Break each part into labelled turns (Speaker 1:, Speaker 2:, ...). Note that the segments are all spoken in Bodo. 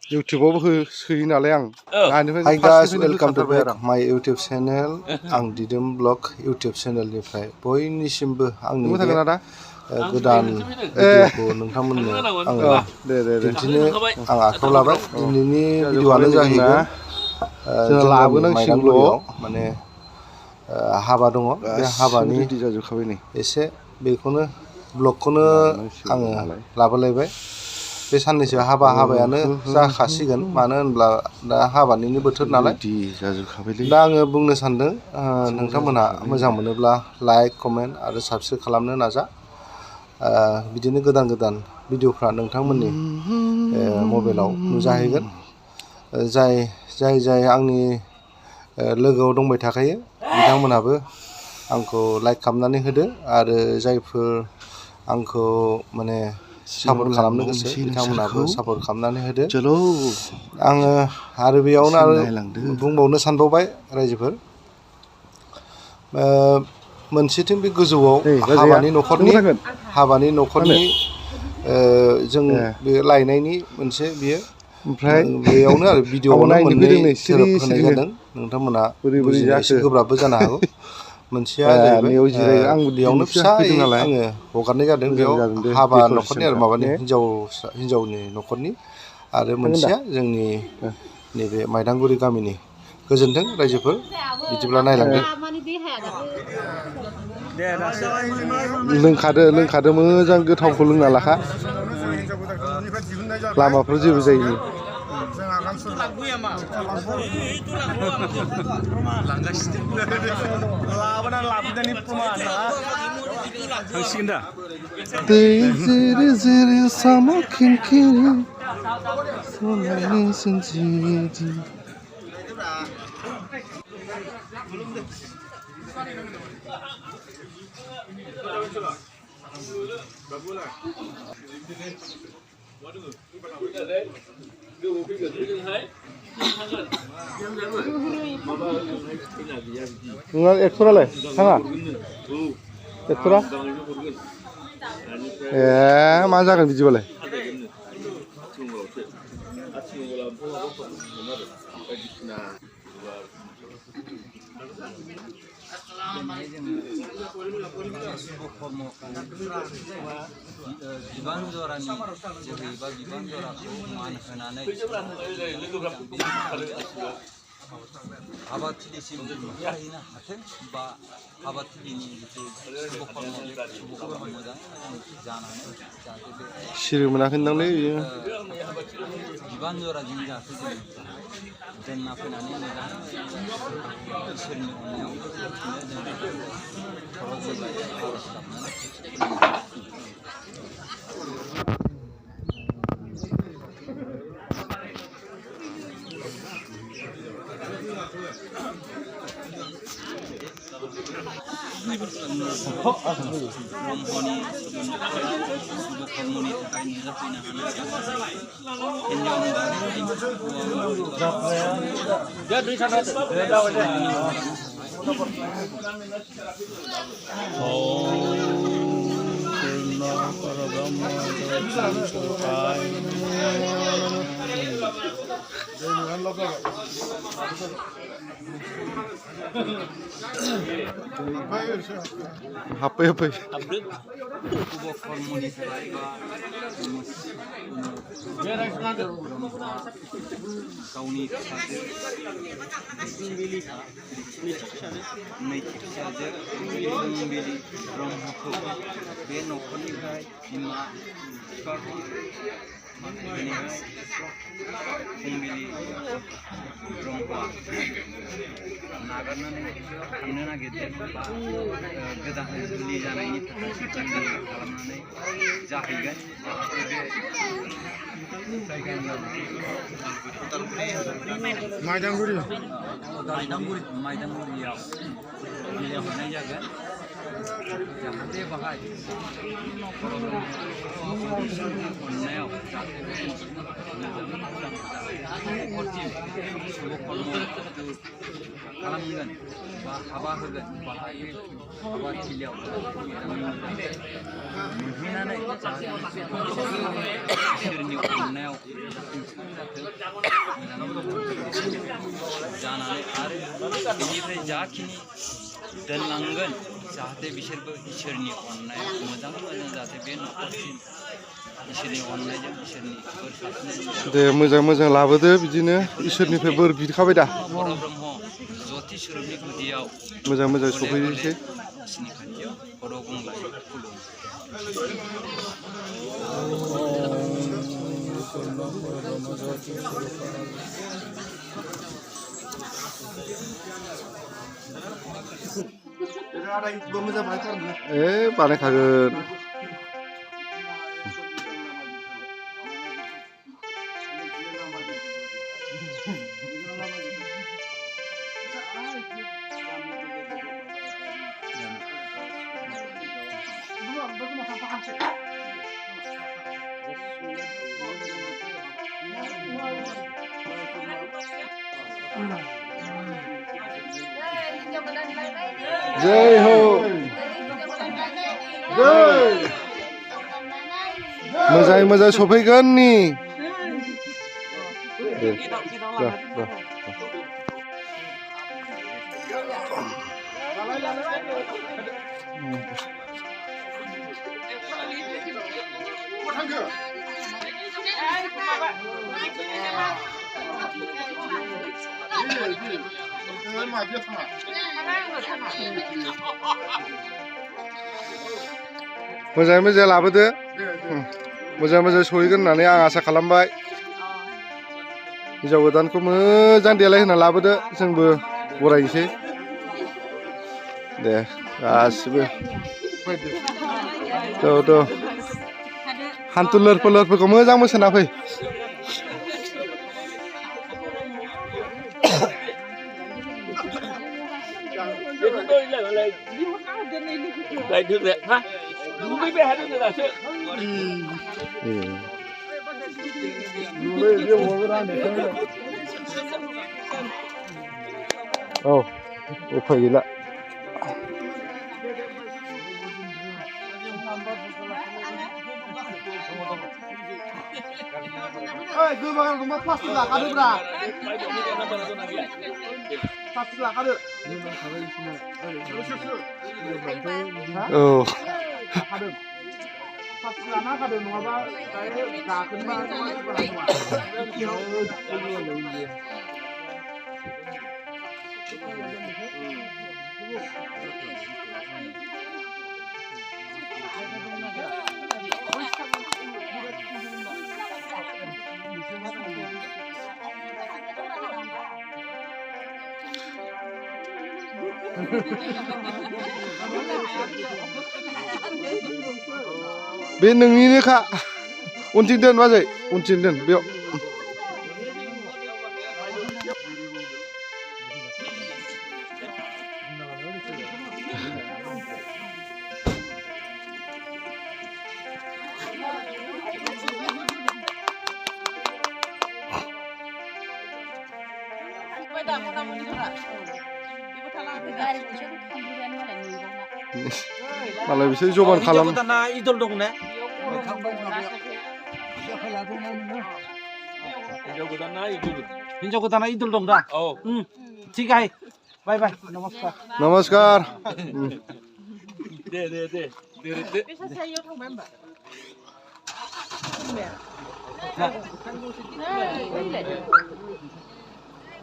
Speaker 1: YouTubeआवबो सोयो नालाय आं
Speaker 2: Hi guys, welcome to my YouTube channel. आं दिदोम ब्लग YouTube चेनेलनिफ्राय बयनिसिमबो आंनि गोदान भिडिअखौ नोंथांमोननो आङो दिन्थिनो आं आखायाव लाबाय। दिनैनि भिडिअआनो जाहैबाय जोंनि माइदांगुरियाव माने हाबा दङ। बे हाबानि एसे बेखौनो ब्लगखौनो आङो लाबोलायबाय। बे साननैसो हाबायानो जाखासिगोन मानो होनब्ला दा हाबानिनो बोथोर नालाय दा आङो बुंनो सानदों नोंथांमोनहा मोजां मोनोब्ला लाइक कमेन्ट आरो साबस्क्राइब खालामनो नाजा बिदिनो गोदान गोदान भिडिअफ्रा नोंथांमोननि मबाइलाव नुजाहैगोन जाय आंनि लोगोआव दंबाय थाखायो बिथांमोनहाबो आंखौ लाइक खालामनानै होदो आरो जायफोर आंखौ माने सापर्ट खालामनो गोसो बिथांमोनहाबो सापर्ट खालामनानै होदो। आङो आरो बेयावनो आरो बुंबावनो सानबावबाय रायजोफोर मोनसेथिं बे गोजौआव हाबानि न'खरनि जों बे लायनायनि मोनसे बियो ओमफ्राय बेयावनो आरो भिडिअआवनो मोननै सोदोब होनाय जादों नोंथांमोना बुजिनो एसे गोब्राबबो जानो हागौ। मोनसेया जाहैबाय बेयावनो फिसायै आङो हगारनाय जादों बेयाव हाबा न'खरनि आरो माबानि हिन्जावनि न'खरनि आरो मोनसेया जोंनि नैबे माइदांगुरि गामिनि गोजोन्थों रायजोफोर बिदिब्ला नायलांदो।
Speaker 1: लोंखादो मोजां गोथावखौ लोंना लाखा लामाफ्राव जेबो जायिनि दै जिरि जिरि साम' खिंखिरि सनानि सोनजिरि नोंहा एक्टरालाय थाङा एक्टरा मा जागोन बिदिबालाय
Speaker 3: बिबान जरानि जोहै बा बिबान जराखौ मान होनानै हाबाथिलिसिम मोनहैनो हाथों बा हाबाथिलिनि जिथु शुभ मोजां जानानै जाहाथे बे
Speaker 1: सिरि मोनाखैदांलै
Speaker 3: बिबान जराजों जाहाथे जों दोनना फैनानै मोजां इसोरनि अननायाव खर' जोंलाय आर'ज गाबनानै ब्रह्मनि शुभ कर्मनि थाखाय नुजाफैनो
Speaker 1: हाबै
Speaker 3: शुभ कर्मनि थाखाय बा गावनि नैथि फिसाजो फुंबिलि ब्रह्मखौ बे न'खरनिफ्राय बिमा बिफाखौ बेनिफ्राय फुंबिलि ब्रह्मआ नागारनानै थांनो नागिरदों बा गोदान जुलि जानायनि थाखाय जुलि खालामनानै जाहैगोन जाहाथे बे जायगायाव माइदांगुरियाव गेलेहरनाय जागोन जाहाथे बाहाय अननायाव जाहाथे बे खालामगोन बा हाबा होगोन बाहाय हाबा थिलियाव मोनहैनानै इसोरनि अननायाव जानानै आरो बेनिफ्राय जाखिनि दोनलांगोन जाहाथे बिसोरबो इसोरनि अननायाव मोजां जाहाथे बे न'खरसिम इसोरनि अननायजों इसोरनि बोर सारस्रिनायजों
Speaker 1: दे मोजां लाबोदो बिदिनो इसोरनिफ्राय बोर बिखाबाय दा
Speaker 3: बर' ब्रह्म ज्योति स्वरूपनि गुदियाव
Speaker 1: मोजां सफैनोसै
Speaker 3: बिसिनि खाथियाव खर' गंग्लाय खुलुमो
Speaker 1: बानायखागोन जय हो जय मोजां सफैगोन नि मोजां लाबोदो मोजां सहैगोन होननानै आं आसा खालामबाय हिन्जाव गोदानखौ मोजां देलायहोना लाबोदो जोंबो बरायनोसै दे गासिबो हान्थु लोरफोरखौ मोजां मोसाना फै औ उफाय गैला प्लास्टिक लाखादोब्रा प्लास्टिक लाखादो औ प्लास्टिक लाना होखादो नङाबा गाखोनोबा बे नोंनिनोखा उनथिं दोन बाजै उनथिं दोन बेयाव मालाय बिसोर जबान खालाम
Speaker 4: इदल दं ने हिन्जाव गोदाना इदल दं दा औ ठीक आहे बाय बाय नमस्कार
Speaker 1: नमस्कार
Speaker 4: दे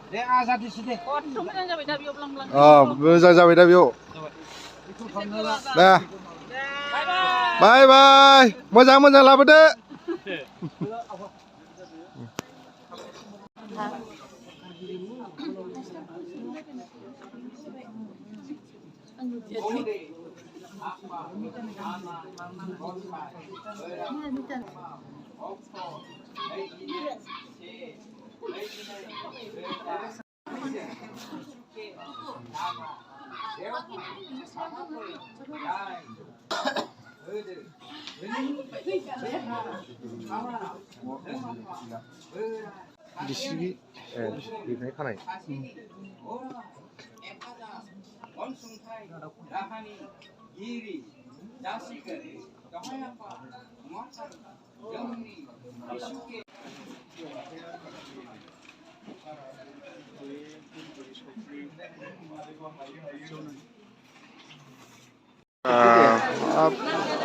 Speaker 4: दे आजादिसै दे मोजां जाबाय दा बेयाव दे बाय बाय मोजां लाबोदो
Speaker 1: बिसिगि
Speaker 2: बिनिफ्राय खानाय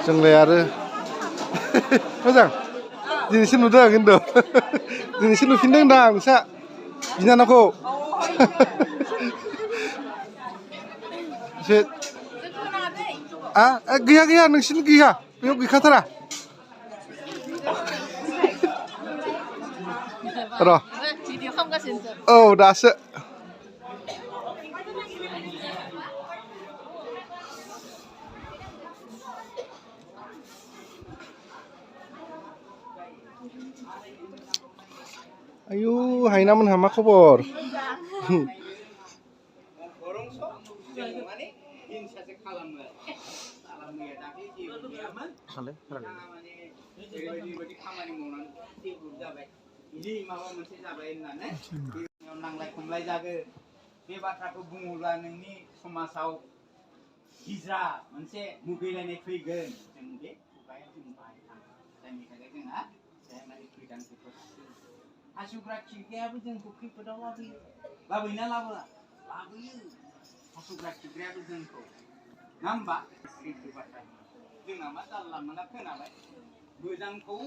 Speaker 1: जोंलाय आरो मोजां दिनैसो नुदों खिन्थु दिनैसो नुफिनदों होनदां नोंसा बिनानावखौ एसे गैया गैया नोंसिनि गैया बेयाव गैखाथारा र' औ दासो आयु हायनामोनहा मा खबर
Speaker 5: नांलाय खमलाय जागोन बे बाथ्राखौ बुङोब्ला नोंनि समाजाव गिज्रा मोनसे मुगैलायनाय फैगोन जों बे खुगाया जों बाहायनांगोन जायनि थाखाय जोंहा जायमानि फैदां खैफोद हासुग्रा खिग्रायाबो जोंखौ खैफोदाव लाबोयो लाबोयोना लाबोआ लाबोयो हासुग्रा खिग्रायाबो जोंखौ ना होमबा सैथो बाथ्रा जोंना मा जानला मोनला खोनाबाय मोजांखौ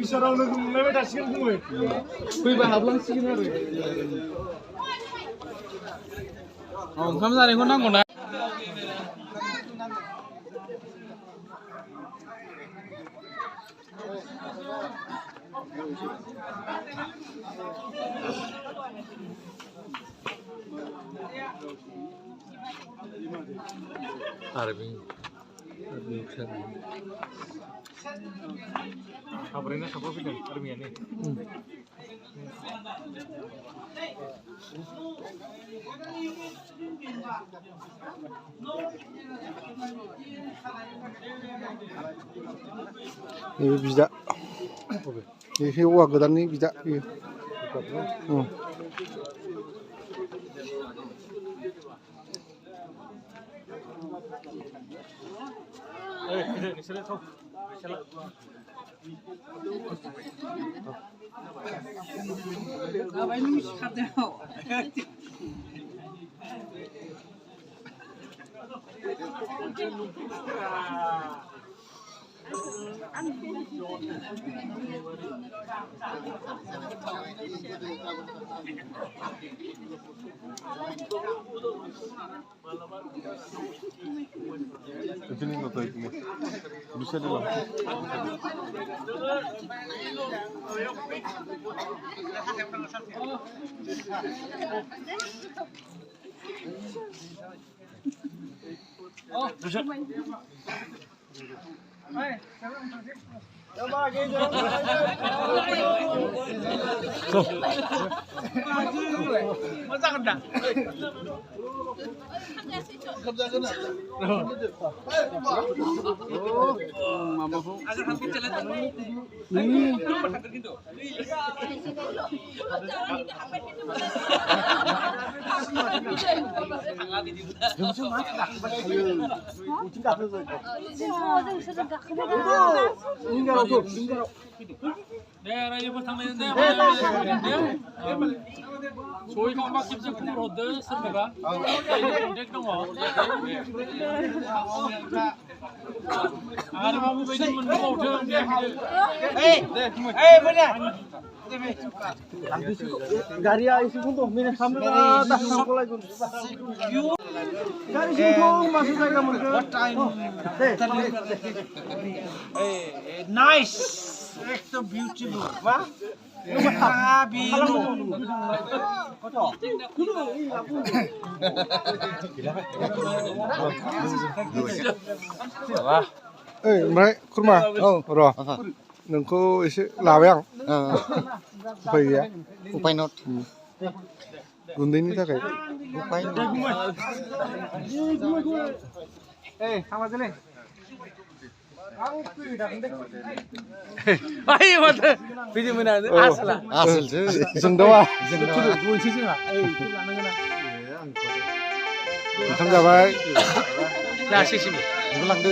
Speaker 1: फिउचाराव लोगो मोनलायबाय थासिगोन बुङो फैबा हाबलांसिगोन आरो
Speaker 4: ओंखाम जानायखौ नांगौ ना
Speaker 1: साब्रैना साबा फैदों आर्मियानो
Speaker 2: Ini bisa. Ini wah gedan nih bisa.
Speaker 1: Ini nggak tahu ini bisa dilakukan.
Speaker 4: 저희 강박김치 구로드 씁니까?
Speaker 1: Garia isu mina sambil tas sampai lagi. Garis itu masuk saya kamu ke.
Speaker 4: Nice, so beautiful, wah?
Speaker 2: ओमफ्राय खुरमा र' नोंखौ एसे लाबाय आं उफाय गैया
Speaker 5: उपाय नट
Speaker 1: गुन्दैनि थाखाय
Speaker 4: Ayo mata, video mana? Asal lah.
Speaker 1: आसोलसो जों दावा ओंखाम जाबाय
Speaker 4: Nah, sih sih.
Speaker 1: लांदो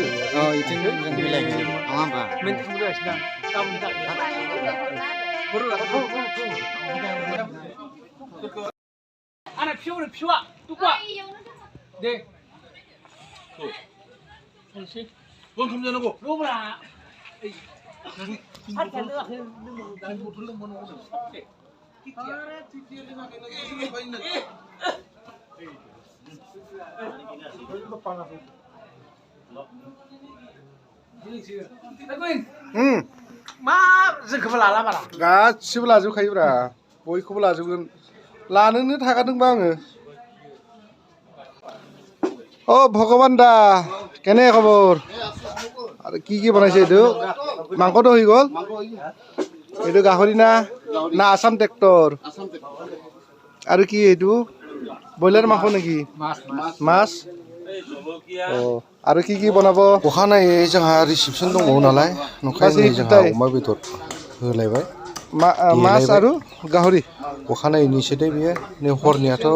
Speaker 1: इथिं जों मिलायनोसै नङा होमबा
Speaker 4: Minta mudah sedang. Kamu minta. Anak piu ni piu ah, tu kuat. Deh.
Speaker 2: Bang kamu jangan aku.
Speaker 4: Lupa. मा जोंखौबो लाला बारा
Speaker 1: गासिबो लाजोबखायोब्रा बयखौबो लाजोबगोन लानोनो थाखादोंबा आङो ও ভগৱান দা কেনে খবৰ আৰু কি বনাইছে এইটো মাংসটো হৈ গ'ল এইটো গাহৰি না না আসাম ট্ৰেক্টৰ আৰু কি এইটো ব্ৰইলাৰ মাংস নেকি মাছ आरो की बनाबो
Speaker 2: अखानायै जोंहा रिसेपसन दंबावो नालाय नंखायनो जोंहा अमा बेदर होलायबाय
Speaker 1: मास आरो गाहरि
Speaker 2: अखानायैनिसो दे बियो नै हरनियाथ'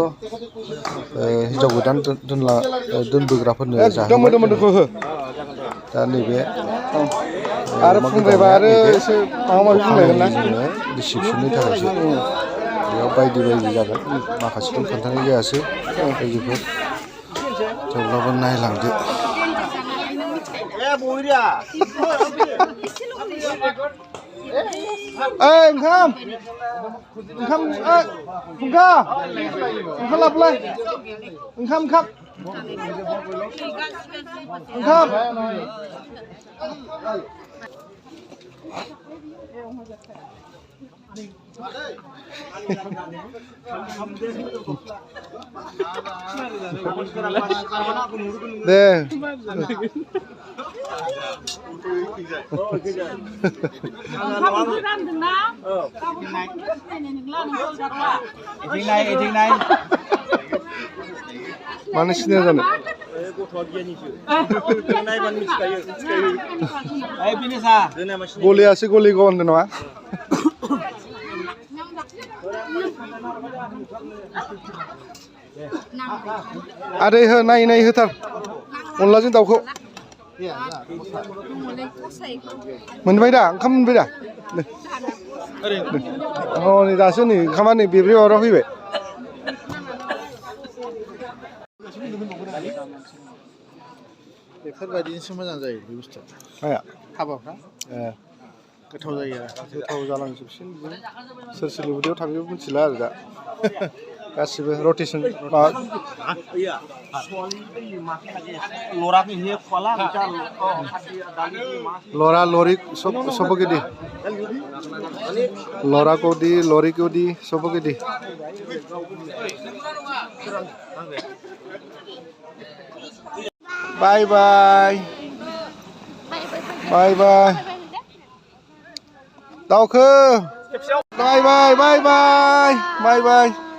Speaker 2: हिनजाव गोदान दोनबोग्राफोरनो जाहोबाय दा नैबे
Speaker 1: आरो फुंद्रायबा आरो एसे माबा माबि बुंलायगोन ना
Speaker 2: रिसेपसननि थाखायसो बेयाव बायदि बायदि जागोन माखासेखौ खोन्थानाय जायासै बायदिफोर थेवब्लाबो नायलांदो
Speaker 1: ओंखाम फुंखा ओंखाम लाबोलाय ओंखाम दे माने सिनाया जानो गलियासो गलिगौ होनदों नामा आदै हो नायै होथार अनलाजों दाउखौ मोनबाय दा ओंखाम मोनबाय दा नै दासो नै ओंखामा नै बेब्रे बाब्रा फैबाय
Speaker 2: बेफोरबायदिनोसो मोजां जायो बे बुस्थुआ
Speaker 1: माया
Speaker 2: हाबाफ्रा गोथाव जायो
Speaker 1: गोथाव जालांजोबसिन सोर सोरनि उदैयाव थांजोबो मिथिला आरो दा गासिबो रटेसन लरा लरी सबके दी लरा को दी लरी को दी सबके दी बाय बाय बाय बाय दाउखो बाय बाय बाय बाय बाय बाय